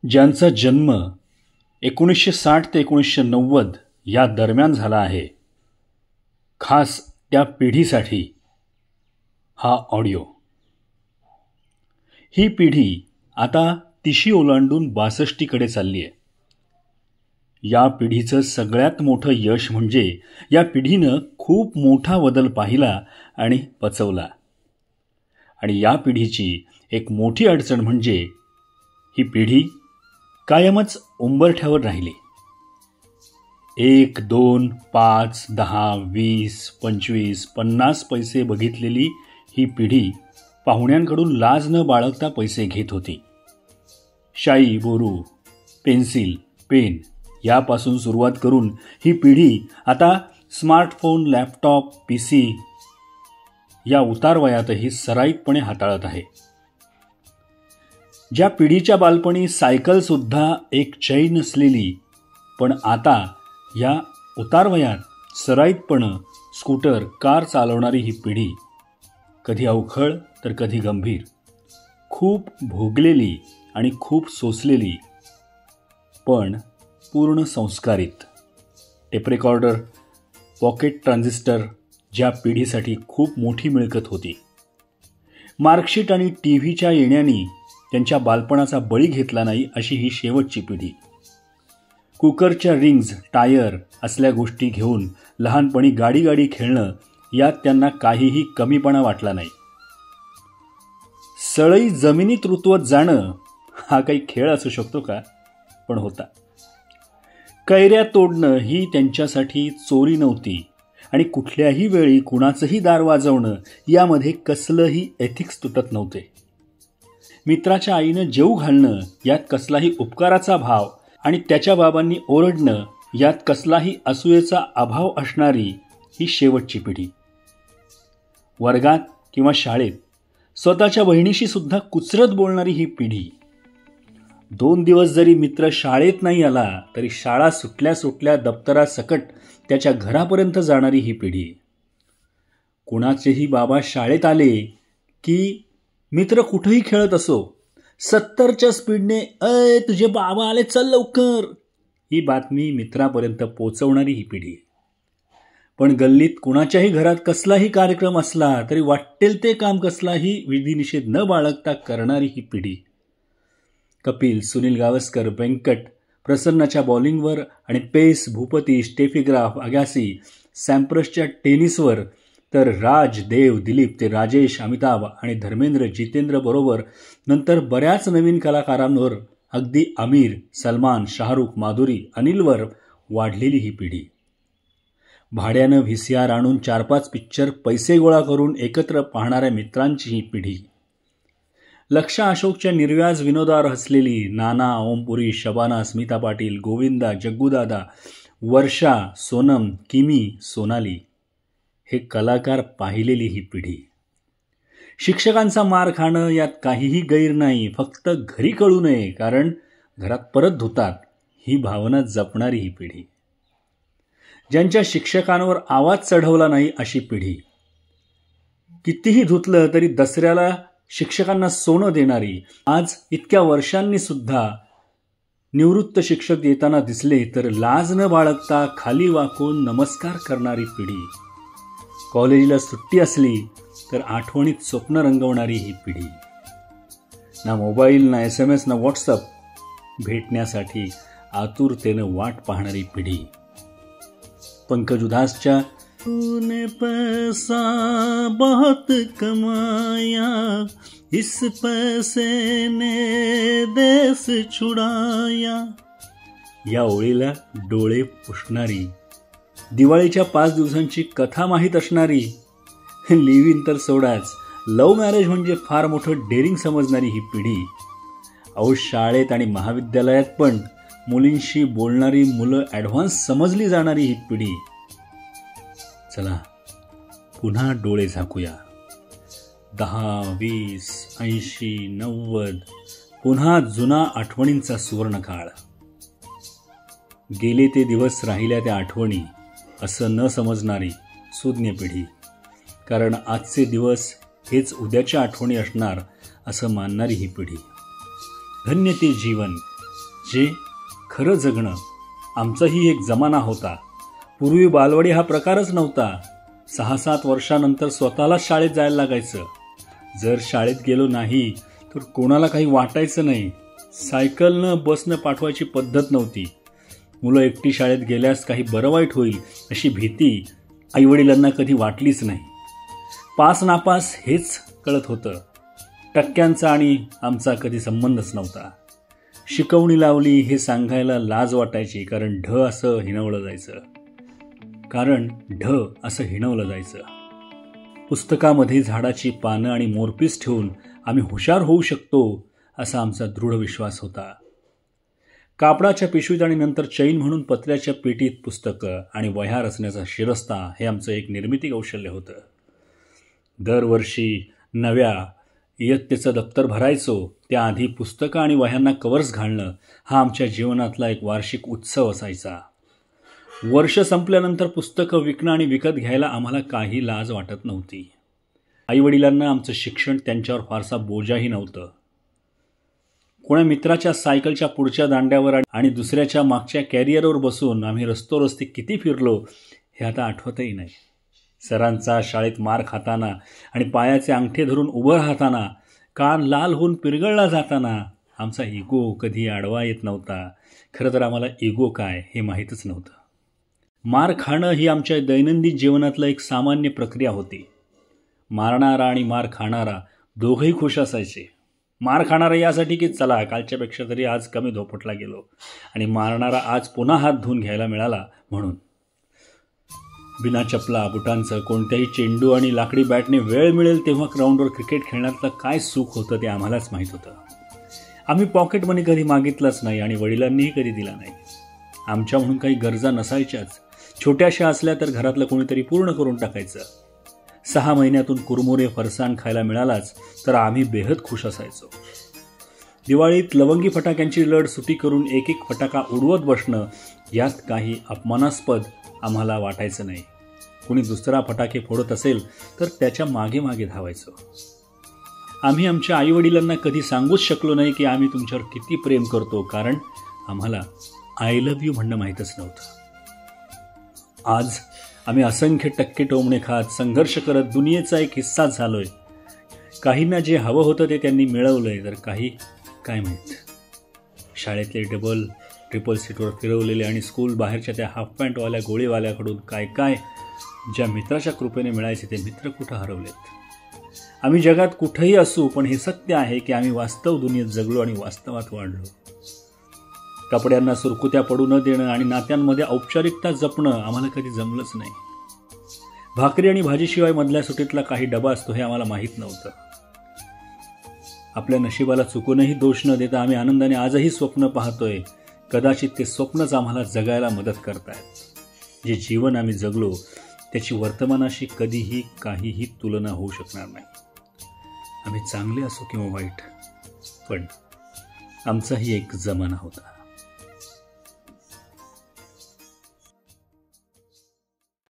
ज्यांचा जन्म 1960 ते 1990 या दरम्यान झाला आहे, खास त्या पिढीसाठी हा ऑडिओ. ही पिढी आता 30 ओलांडून 62कडे चालली आहे. या पिढीचं सगळ्यात मोठं यश म्हणजे या पिढीनं खूप मोठा बदल पाहिला आणि पचवला. आणि या पिढीची एक मोठी अडचण म्हणजे ही पिढी कायमच उंबरठ्यावर राहिली. 1, 2, 5, 10, 20, 25, 50 पैसे बघितलेली ही पिढी पाहुण्यांकडून लाज न बाळगता पैसे घेत होती. शाई, बोरू, पेन्सिल, पेन यापासून सुरुवात करून ही पिढी आता स्मार्टफोन, लॅपटॉप, PC या उतारवयातही सराईतपणे हाताळत आहे. ज्या पिढीच्या बालपणी सायकलसुद्धा एक चैन नसलेली, पण आता या उतारवयात सराईतपणं स्कूटर, कार चालवणारी ही पिढी कधी अवखळ तर कधी गंभीर, खूप भोगलेली आणि खूप सोसलेली, पण पूर्ण संस्कारित. टेप रेकॉर्डर, पॉकेट ट्रान्झिस्टर ज्या पिढीसाठी खूप मोठी मिळकत होती, मार्कशीट आणि TVच्या येण्याने त्यांच्या बालपणाचा बळी घेतला नाही अशी ही शेवटची पिढी. कुकरच्या रिंग्ज, टायर असल्या गोष्टी घेऊन लहानपणी गाडी खेळणं यात त्यांना काहीही कमीपणा वाटला नाही. सळई जमिनीत रुतवत जाणं हा काही खेळ असू शकतो का? पण होता. कैऱ्या तोडणं ही त्यांच्यासाठी चोरी नव्हती आणि कुठल्याही वेळी कुणाचंही दार वाजवणं यामध्ये कसलंही एथिक्स तुटत नव्हते. मित्राच्या आईनं जेवू घालणं यात कसलाही उपकाराचा भाव आणि त्याच्या बाबांनी ओरडणं यात कसलाही असूयेचा अभाव असणारी ही शेवटची पिढी. वर्गात किंवा शाळेत स्वतःच्या बहिणीशी सुद्धा कुचरत बोलणारी ही पिढी. 2 दिवस जरी मित्र शाळेत नाही आला तरी शाळा सुटल्या दप्तरासकट त्याच्या घरापर्यंत जाणारी ही पिढी. कुणाचेही बाबा शाळेत आले की मित्र कुठेही खेळत असो, 70च्या स्पीडने "अय तुझे बाबा आले, चल लवकर" ही बातमी मित्रापर्यंत पोचवणारी ही पिढी. पण गल्लीत कुणाच्याही घरात कसलाही कार्यक्रम असला तरी वाटेल ते काम कसलाही विधिनिषेध न बाळगता करणारी ही पिढी. कपिल, सुनील गावस्कर, व्यंकट, प्रसन्नाच्या बॉलिंगवर आणि पेस, भूपती, स्टेफीग्राफ, अगासी, सॅम्प्रसच्या टेनिसवर, तर राज, देव, दिलीप ते राजेश, अमिताभ आणि धर्मेंद्र, जितेंद्र बरोबर नंतर बऱ्याच नवीन कलाकारांवर, अगदी आमिर, सलमान, शाहरुख, माधुरी, अनिलवर वाढलेली ही पिढी. भाड्यानं VCR आणून 4-5 पिक्चर पैसे गोळा करून एकत्र पाहणाऱ्या मित्रांची ही पिढी. लक्षा अशोकच्या निर्व्याज विनोदावर हसलेली नाना, ओमपुरी, शबाना, स्मिता पाटील, गोविंदा, जग्गूदादा, वर्षा, सोनम, किमी, सोनाली हे कलाकार पाहिलेली ही पिढी. शिक्षकांचा मार खाणं यात काहीही गैर नाही, फक्त घरी कळू नये कारण घरात परत धुतात ही भावना जपणारी ही पिढी. ज्यांच्या शिक्षकांवर आवाज चढवला नाही अशी पिढी. कितीही धुतलं तरी दसऱ्याला शिक्षकांना सोनं देणारी, आज इतक्या वर्षांनी सुद्धा निवृत्त शिक्षक येताना दिसले तर लाज न बाळगता खाली वाकून नमस्कार करणारी पिढी. कॉलेजला सुट्टी असली तर आठवणीत स्वप्न रंगवणारी ही पिढी. ना मोबाईल, ना SMS, ना WhatsApp, भेटण्यासाठी आतुरतेनं वाट पाहणारी पिढी. पंकज उधासच्या तूने पैसा बहुत कमाया, इस पैसे ने देश छुड़ाया या ओळीला डोळे पुसणारी, दिवाळीच्या 5 दिवसांची कथा माहीत असणारी, लिव्ह इन तर सोडाच, लव्ह मॅरेज म्हणजे फार मोठं डेअरिंग समजणारी ही पिढी. अहो, शाळेत आणि महाविद्यालयात पण मुलींशी बोलणारी मुलं ॲडव्हान्स समजली जाणारी ही पिढी. चला पुन्हा डोळे झाकूया. 10, 20, 80, 90 पुन्हा जुना आठवणींचा सुवर्णकाळ. गेले ते दिवस, राहिल्या त्या आठवणी असं न समजणारी सुज्ञ पिढी. कारण आजचे दिवस हेच उद्याच्या आठवणी असणार असं मानणारी ही पिढी. धन्य ते जीवन म्हणजे खरं जगणं. आमचाही एक जमाना होता. पूर्वी बालवाडी हा प्रकारच नव्हता. 6-7 वर्षानंतर स्वतःलाच शाळेत जायला लागायचं. जर शाळेत गेलो नाही तर कोणाला काही वाटायचं नाही. सायकलनं बसनं पाठवायची पद्धत नव्हती. मुलं एकटी शाळेत गेल्यास काही बरं वाईट होईल अशी भीती आईवडिलांना कधी वाटलीच नाही. पास नापास हेच कळत होतं. टक्क्यांचा आणि आमचा कधी संबंधच नव्हता. शिकवणी लावली हे सांगायला लाज वाटायची, कारण ढ असं हिणवलं जायचं. पुस्तकामध्ये झाडाची पानं आणि मोरपीस ठेवून आम्ही हुशार होऊ शकतो असा आमचा दृढ विश्वास होता. कापडाच्या पिशवीत आणि नंतर चैन म्हणून पत्र्याच्या पेटीत पुस्तकं आणि वह्या रचण्याचा शिरस्ता हे आमचं एक निर्मिती कौशल्य होतं. दरवर्षी नव्या इयत्तेचं दप्तर भरायचो. त्याआधी पुस्तकं आणि वह्यांना कव्हर्स घालणं हा आमच्या जीवनातला एक वार्षिक उत्सव असायचा. वर्ष संपल्यानंतर पुस्तकं विकणं आणि विकत घ्यायला आम्हाला काही लाज वाटत नव्हती. आईवडिलांना आमचं शिक्षण त्यांच्यावर फारसा बोजाही नव्हतं. कोण्या मित्राच्या सायकलच्या पुढच्या दांड्यावर आणि दुसऱ्याच्या मागच्या कॅरियरवर बसून आम्ही रस्ते किती फिरलो हे आता आठवतही नाही. सरांचा शाळेत मार खाताना आणि पायाचे अंगठे धरून उभं राहताना, कान लाल होऊन पिरगळला जाताना आमचा इगो कधी आडवा येत नव्हता. खरं तर आम्हाला इगो काय हे माहीतच नव्हतं. मार खाणं ही आमच्या दैनंदिन जीवनातलं एक सामान्य प्रक्रिया होती. मारणारा आणि मार खाणारा दोघंही खुश असायचे. मार खाणारा यासाठी की चला कालच्यापेक्षा तरी आज कमी धोपटला गेलो, आणि मारणारा आज पुन्हा हात धुवून घ्यायला मिळाला म्हणून. बिना चपला बुटांचं कोणत्याही चेंडू आणि लाकडी बॅटने वेळ मिळेल तेव्हा ग्राउंडवर क्रिकेट खेळण्यातलं काय सुख होतं ते आम्हालाच माहीत होतं. आम्ही पॉकेट मनी कधी मागितलाच नाही आणि वडिलांनीही कधी दिला नाही. आमच्या म्हणून काही गरजा नसायच्याच. छोट्याशा असल्या तर घरातलं कोणीतरी पूर्ण करून टाकायचं. 6 महिन्यातून कुरमुरे फरसाण खायला मिळालाच तर आम्ही बेहद खुश असायचो. दिवाळीत लवंगी फटाक्यांची लढ सुटी करून एक फटाका उडवत बसणं यात काही अपमानास्पद आम्हाला वाटायचं नाही. कुणी दुसरा फटाके फोडत असेल तर त्याच्या मागे मागे धावायचो. आम्ही आमच्या आईवडिलांना कधी सांगूच शकलो नाही की आम्ही तुमच्यावर किती प्रेम करतो, कारण आम्हाला आय लव्ह यू म्हणणं माहीतच नव्हतं. आज आम्ही असंख्य टक्के टोमणे खात संघर्ष करत दुनियेचा एक हिस्सा झालोय. काहींना जे हवं होतं ते त्यांनी मिळवलंय, तर काही काय माहीत. शाळेतले डबल ट्रिपल सीटवर फिरवलेले आणि स्कूल बाहेरच्या त्या हाफ पॅन्टवाल्या गोळीवाल्याकडून काय ज्या मित्राच्या कृपेने मिळायचे ते मित्र कुठं हरवलेत. आम्ही जगात कुठंही असू, पण हे सत्य आहे की आम्ही वास्तव दुनियेत जगलो आणि वास्तवात वाढलो. कपड्यांना सुरकुत्या पडू न देणं आणि नात्यांमध्ये औपचारिकता जपणं आम्हाला कधी जमलंच नाही. भाकरी आणि भाजीशिवाय मधल्या सुटीतला काही डबा असतो हे आम्हाला माहीत नव्हतं. आपल्या नशिबाला चुकूनही दोष न देता आम्ही आनंदाने आजही स्वप्न पाहतोय. कदाचित ते स्वप्नच आम्हाला जगायला मदत करतायत. जे जीवन आम्ही जगलो त्याची वर्तमानाशी कधीही काहीही तुलना होऊ शकणार नाही. आम्ही चांगले असो किंवा वाईट, पण आमचाही एक जमाना होता.